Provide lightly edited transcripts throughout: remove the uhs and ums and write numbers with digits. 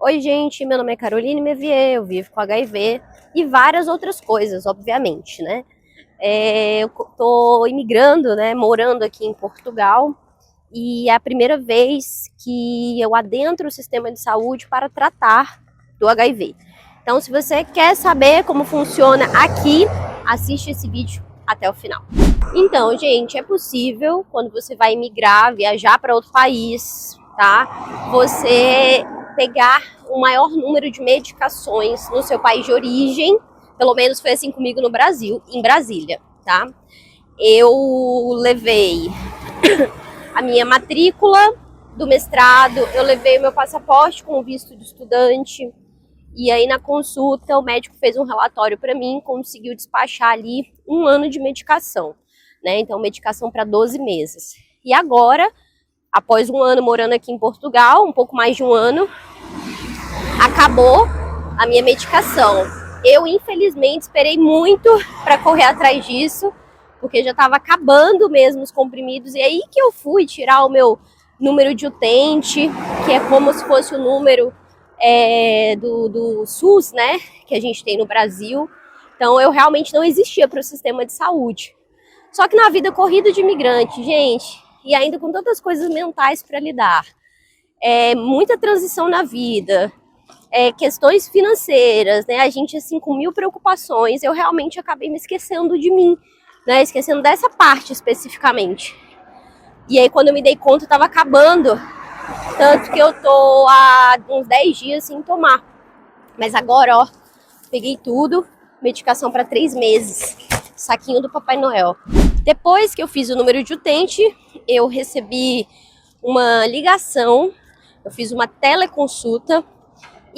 Oi, gente, meu nome é Caroline Mevier, eu vivo com HIV e várias outras coisas, obviamente, né? Eu tô imigrando, né, morando aqui em Portugal e é a primeira vez que eu adentro o sistema de saúde para tratar do HIV. Então, se você quer saber como funciona aqui, assiste esse vídeo até o final. Então, gente, é possível, quando você vai imigrar, viajar para outro país, tá? Você pegar um maior número de medicações no seu país de origem, pelo menos foi assim comigo no Brasil, em Brasília, tá? Eu levei a minha matrícula do mestrado, eu levei o meu passaporte com o visto de estudante, e aí na consulta o médico fez um relatório para mim, conseguiu despachar ali 1 ano de medicação, né? Então medicação para 12 meses. E agora, após 1 ano morando aqui em Portugal, um pouco mais de 1 ano, acabou a minha medicação. Eu, infelizmente, esperei muito para correr atrás disso, porque já estava acabando mesmo os comprimidos, e aí que eu fui tirar o meu número de utente, que é como se fosse o número do SUS, né, que a gente tem no Brasil. Então, eu realmente não existia para o sistema de saúde. Só que na vida corrida de imigrante, gente, e ainda com tantas coisas mentais para lidar, muita transição na vida, questões financeiras, né? A gente assim com 1000 preocupações, eu realmente acabei me esquecendo de mim, né? Esquecendo dessa parte especificamente. E aí quando eu me dei conta, eu tava acabando, tanto que eu tô há uns 10 dias sem tomar. Mas agora, ó, peguei tudo, medicação para 3 meses, saquinho do Papai Noel. Depois que eu fiz o número de utente, eu recebi uma ligação, eu fiz uma teleconsulta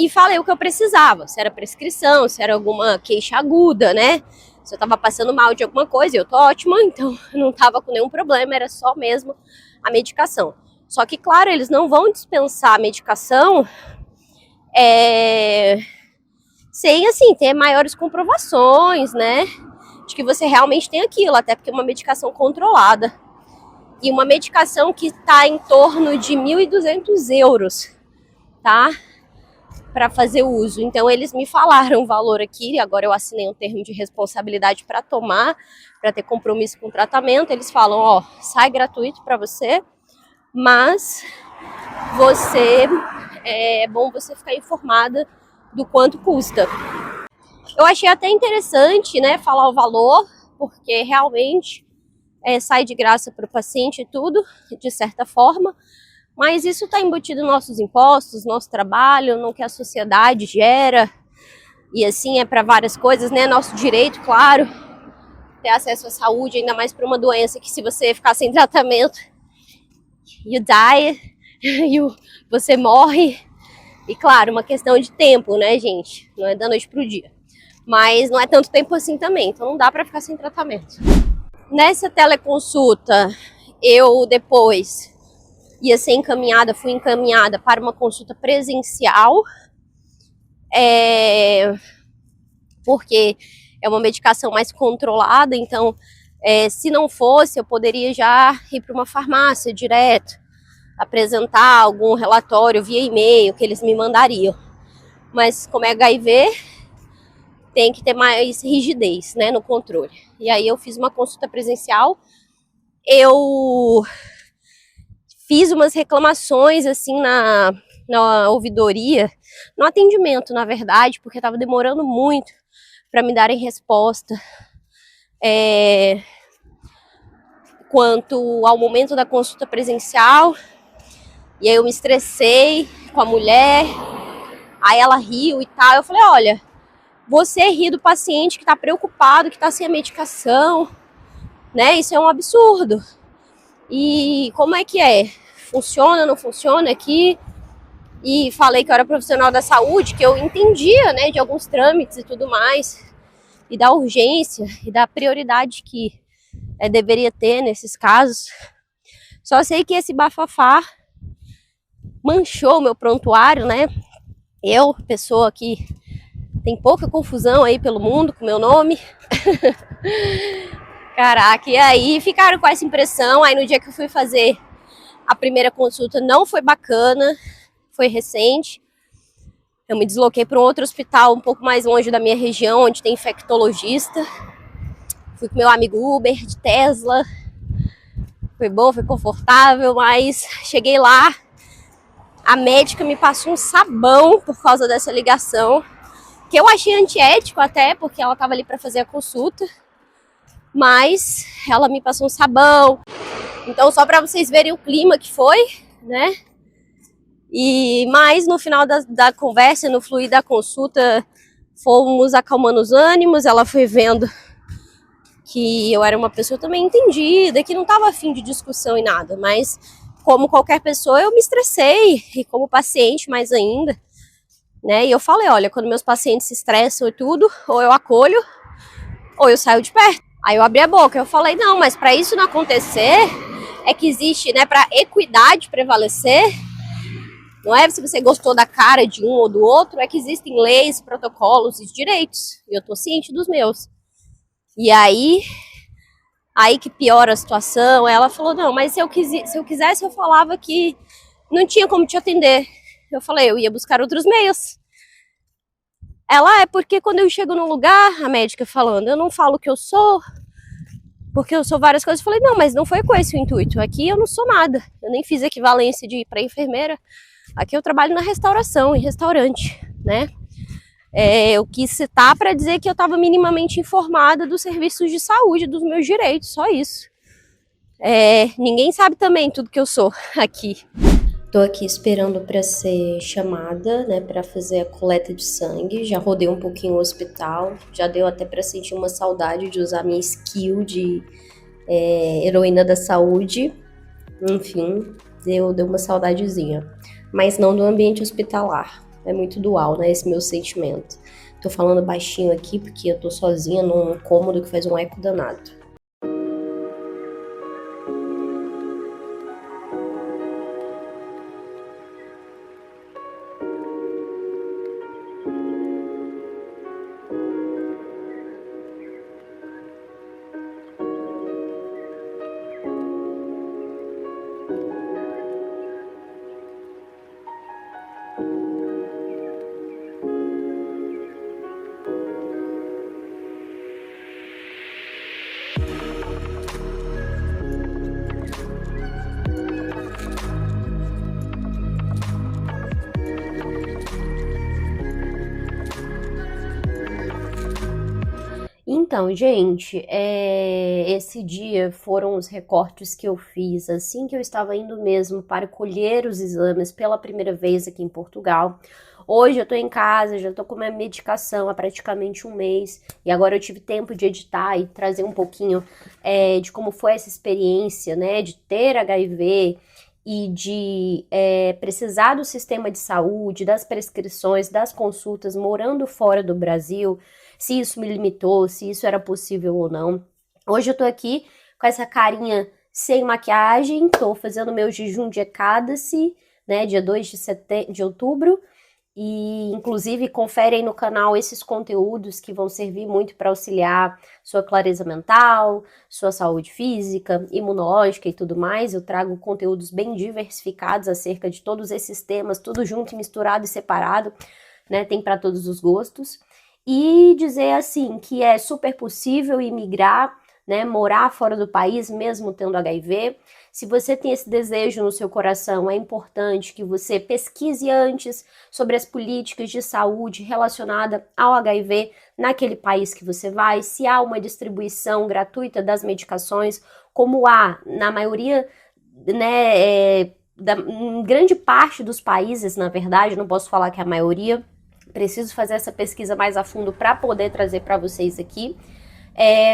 e falei o que eu precisava, se era prescrição, se era alguma queixa aguda, né? Se eu tava passando mal de alguma coisa, eu tô ótima, então não tava com nenhum problema, era só mesmo a medicação. Só que, claro, eles não vão dispensar a medicação sem, assim, ter maiores comprovações, né? De que você realmente tem aquilo, até porque é uma medicação controlada. E uma medicação que tá em torno de 1.200 euros, tá? Para fazer uso. Então eles me falaram o valor aqui, agora eu assinei um termo de responsabilidade para tomar, para ter compromisso com o tratamento. Eles falam, ó, sai gratuito para você, mas é bom você ficar informada do quanto custa. Eu achei até interessante, né, falar o valor, porque realmente sai de graça para o paciente e tudo, de certa forma. Mas isso está embutido nos nossos impostos, nosso trabalho, no que a sociedade gera. E assim é para várias coisas, né? Nosso direito, claro, ter acesso à saúde, ainda mais para uma doença que se você ficar sem tratamento, you die, você morre. E claro, uma questão de tempo, né, gente? Não é da noite pro dia. Mas não é tanto tempo assim também, então não dá para ficar sem tratamento. Nessa teleconsulta, eu depois fui encaminhada para uma consulta presencial, porque é uma medicação mais controlada, então se não fosse, eu poderia já ir para uma farmácia direto, apresentar algum relatório via e-mail que eles me mandariam. Mas como é HIV, tem que ter mais rigidez, né, no controle. E aí eu fiz uma consulta presencial, eu fiz umas reclamações assim na ouvidoria, no atendimento, na verdade, porque estava demorando muito para me darem resposta quanto ao momento da consulta presencial. E aí eu me estressei com a mulher, aí ela riu e tal. Eu falei, olha, você ri do paciente que está preocupado, que está sem a medicação, né? Isso é um absurdo. E como é que é? Funciona, não funciona aqui? E falei que eu era profissional da saúde, que eu entendia, né, de alguns trâmites e tudo mais, e da urgência e da prioridade que deveria ter nesses casos. Só sei que esse bafafá manchou o meu prontuário, né? Eu, pessoa que tem pouca confusão aí pelo mundo com meu nome. Caraca, e aí ficaram com essa impressão. Aí no dia que eu fui fazer a primeira consulta não foi bacana, foi recente. Eu me desloquei para um outro hospital um pouco mais longe da minha região, onde tem infectologista. Fui com meu amigo Uber de Tesla. Foi bom, foi confortável, mas cheguei lá, a médica me passou um sabão por causa dessa ligação, que eu achei antiético até, porque ela estava ali para fazer a consulta, mas ela me passou um sabão. Então, só para vocês verem o clima que foi, né? Mas no final da conversa, no fluir da consulta, fomos acalmando os ânimos. Ela foi vendo que eu era uma pessoa também entendida, que não estava afim de discussão e nada, mas como qualquer pessoa eu me estressei, e como paciente mais ainda, né? E eu falei, olha, quando meus pacientes se estressam e tudo, ou eu acolho, ou eu saio de perto. Aí eu abri a boca, eu falei, não, mas para isso não acontecer, é que existe, né, para equidade prevalecer, não é se você gostou da cara de um ou do outro, é que existem leis, protocolos e direitos, e eu tô ciente dos meus. E aí que piora a situação. Ela falou, não, mas se eu quisesse, eu falava que não tinha como te atender. Eu falei, eu ia buscar outros meios. Ela, porque quando eu chego num lugar, a médica falando, eu não falo que eu sou, porque eu sou várias coisas. Eu falei, não, mas não foi com esse o intuito. Aqui eu não sou nada. Eu nem fiz equivalência de ir para enfermeira. Aqui eu trabalho na restauração, em restaurante, né? Eu quis citar para dizer que eu estava minimamente informada dos serviços de saúde, dos meus direitos, só isso. Ninguém sabe também tudo que eu sou aqui. Tô aqui esperando para ser chamada, né, para fazer a coleta de sangue. Já rodei um pouquinho o hospital, já deu até para sentir uma saudade de usar minha skill de heroína da saúde. Enfim, deu uma saudadezinha. Mas não do ambiente hospitalar. É muito dual, né, esse meu sentimento. Tô falando baixinho aqui porque eu tô sozinha num cômodo que faz um eco danado. Então, gente, esse dia foram os recortes que eu fiz assim que eu estava indo mesmo para colher os exames pela primeira vez aqui em Portugal. Hoje eu tô em casa, já tô com minha medicação há praticamente um mês e agora eu tive tempo de editar e trazer um pouquinho de como foi essa experiência, né, de ter HIV e de precisar do sistema de saúde, das prescrições, das consultas, morando fora do Brasil, se isso me limitou, se isso era possível ou não. Hoje eu tô aqui com essa carinha sem maquiagem, tô fazendo meu jejum de Ekadasi, né, dia 2 de outubro, e inclusive conferem no canal esses conteúdos que vão servir muito para auxiliar sua clareza mental, sua saúde física, imunológica e tudo mais. Eu trago conteúdos bem diversificados acerca de todos esses temas, tudo junto, misturado e separado, né, tem para todos os gostos. E dizer assim que é super possível imigrar, né, morar fora do país mesmo tendo HIV. Se você tem esse desejo no seu coração, é importante que você pesquise antes sobre as políticas de saúde relacionadas ao HIV naquele país que você vai, se há uma distribuição gratuita das medicações, como há na maioria, né, em grande parte dos países, na verdade, não posso falar que é a maioria. Preciso fazer essa pesquisa mais a fundo para poder trazer para vocês aqui.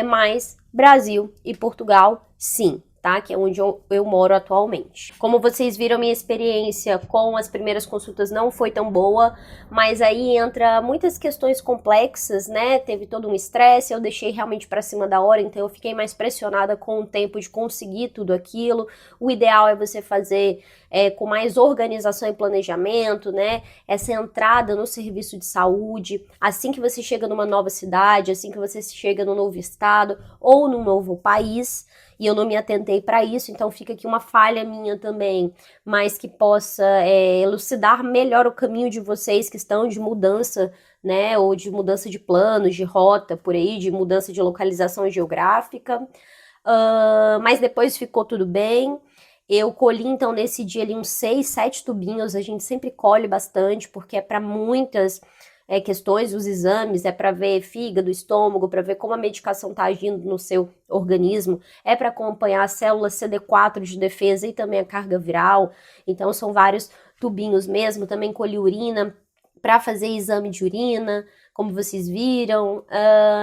Mas Brasil e Portugal, sim, tá? Que é onde eu moro atualmente. Como vocês viram, minha experiência com as primeiras consultas não foi tão boa, mas aí entra muitas questões complexas, né? Teve todo um estresse, eu deixei realmente para cima da hora, então eu fiquei mais pressionada com o tempo de conseguir tudo aquilo. O ideal é você fazer com mais organização e planejamento, né? Essa entrada no serviço de saúde, assim que você chega numa nova cidade, assim que você chega num novo estado ou num novo país. e eu não me atentei para isso, então fica aqui uma falha minha também, mas que possa elucidar melhor o caminho de vocês que estão de mudança, né, ou de mudança de planos, de rota por aí, de mudança de localização geográfica. Mas depois ficou tudo bem. Eu colhi, então, nesse dia ali uns 6, 7 tubinhos. A gente sempre colhe bastante, porque é para muitas questões, os exames, é para ver fígado, estômago, para ver como a medicação está agindo no seu organismo, é para acompanhar a célula CD4 de defesa e também a carga viral. Então, são vários tubinhos mesmo. Também colhi urina para fazer exame de urina, como vocês viram,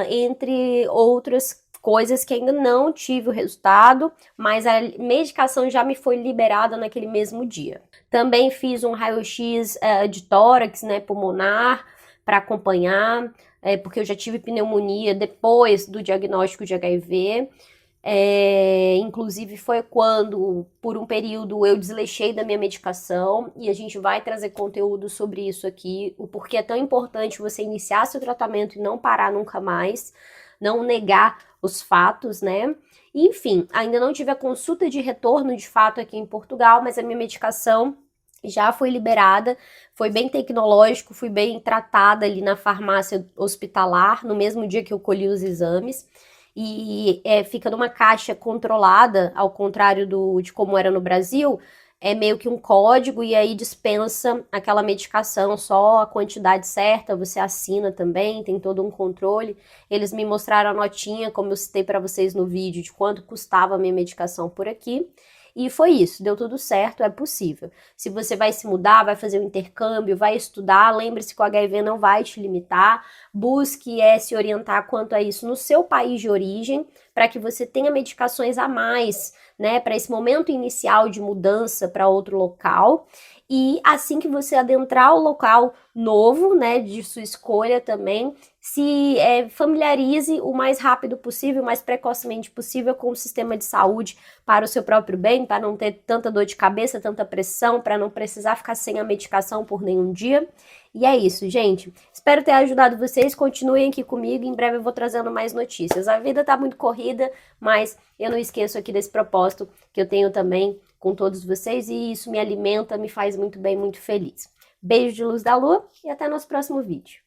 entre outras coisas que ainda não tive o resultado, mas a medicação já me foi liberada naquele mesmo dia. Também fiz um raio-x de tórax, né, pulmonar, para acompanhar, porque eu já tive pneumonia depois do diagnóstico de HIV. Inclusive foi quando, por um período, eu desleixei da minha medicação, e a gente vai trazer conteúdo sobre isso aqui, o porquê é tão importante você iniciar seu tratamento e não parar nunca mais, não negar os fatos, né? Enfim, ainda não tive a consulta de retorno de fato aqui em Portugal, mas a minha medicação já foi liberada, foi bem tecnológico, fui bem tratada ali na farmácia hospitalar, no mesmo dia que eu colhi os exames, e fica numa caixa controlada, ao contrário de como era no Brasil, é meio que um código e aí dispensa aquela medicação, só a quantidade certa, você assina também, tem todo um controle. Eles me mostraram a notinha, como eu citei para vocês no vídeo, de quanto custava a minha medicação por aqui. E foi isso, deu tudo certo, é possível. Se você vai se mudar, vai fazer um intercâmbio, vai estudar, lembre-se que o HIV não vai te limitar, busque se orientar quanto a isso no seu país de origem, para que você tenha medicações a mais, né, para esse momento inicial de mudança para outro local. E assim que você adentrar o local novo, né, de sua escolha também, se familiarize o mais rápido possível, o mais precocemente possível com o sistema de saúde para o seu próprio bem, para não ter tanta dor de cabeça, tanta pressão, para não precisar ficar sem a medicação por nenhum dia. E é isso, gente. Espero ter ajudado vocês. Continuem aqui comigo. Em breve eu vou trazendo mais notícias. A vida tá muito corrida, mas eu não esqueço aqui desse propósito que eu tenho também com todos vocês, e isso me alimenta, me faz muito bem, muito feliz. Beijo de luz da lua e até nosso próximo vídeo.